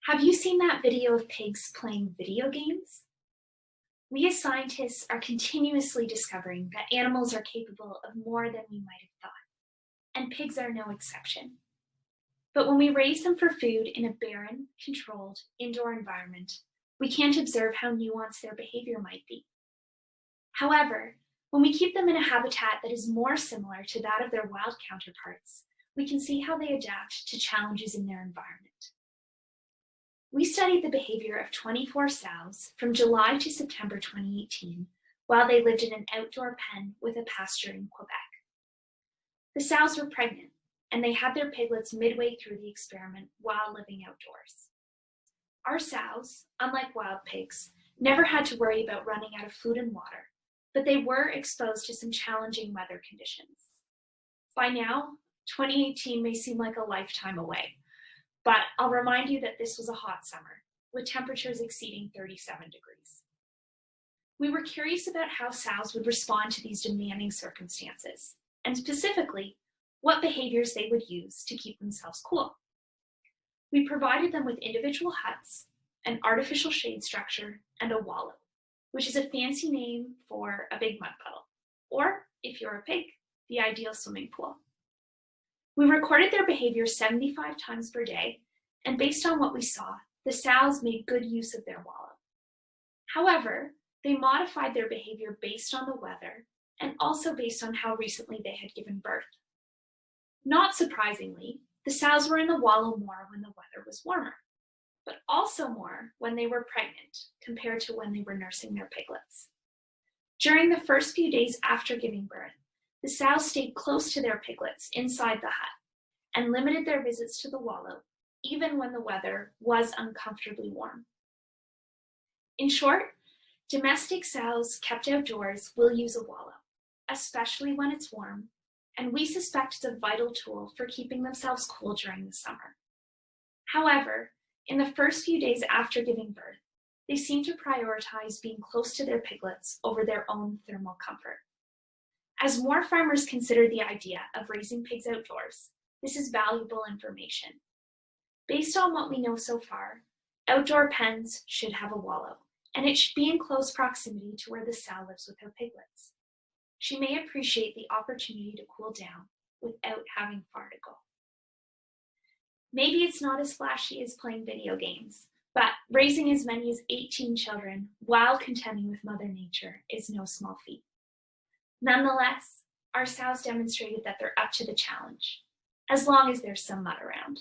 Have you seen that video of pigs playing video games? We as scientists are continuously discovering that animals are capable of more than we might have thought, and pigs are no exception. But when we raise them for food in a barren, controlled, indoor environment, we can't observe how nuanced their behavior might be. However, when we keep them in a habitat that is more similar to that of their wild counterparts, we can see how they adapt to challenges in their environment. We studied the behavior of 24 sows from July to September 2018 while they lived in an outdoor pen with a pasture in Quebec. The sows were pregnant, and they had their piglets midway through the experiment while living outdoors. Our sows, unlike wild pigs, never had to worry about running out of food and water, but they were exposed to some challenging weather conditions. By now, 2018 may seem like a lifetime away, but I'll remind you that this was a hot summer, with temperatures exceeding 37 degrees. We were curious about how sows would respond to these demanding circumstances, and specifically, what behaviors they would use to keep themselves cool. We provided them with individual huts, an artificial shade structure, and a wallow, which is a fancy name for a big mud puddle, or, if you're a pig, the ideal swimming pool. We recorded their behavior 75 times per day, and based on what we saw, the sows made good use of their wallow. However, they modified their behavior based on the weather and also based on how recently they had given birth. Not surprisingly, the sows were in the wallow more when the weather was warmer, but also more when they were pregnant compared to when they were nursing their piglets. During the first few days after giving birth, the sows stayed close to their piglets inside the hut and limited their visits to the wallow even when the weather was uncomfortably warm. In short, domestic sows kept outdoors will use a wallow, especially when it's warm, and we suspect it's a vital tool for keeping themselves cool during the summer. However, in the first few days after giving birth, they seem to prioritize being close to their piglets over their own thermal comfort. As more farmers consider the idea of raising pigs outdoors, this is valuable information. Based on what we know so far, outdoor pens should have a wallow, and it should be in close proximity to where the sow lives with her piglets. She may appreciate the opportunity to cool down without having far to go. Maybe it's not as flashy as playing video games, but raising as many as 18 children while contending with Mother Nature is no small feat. Nonetheless, our sows demonstrated that they're up to the challenge, as long as there's some mud around.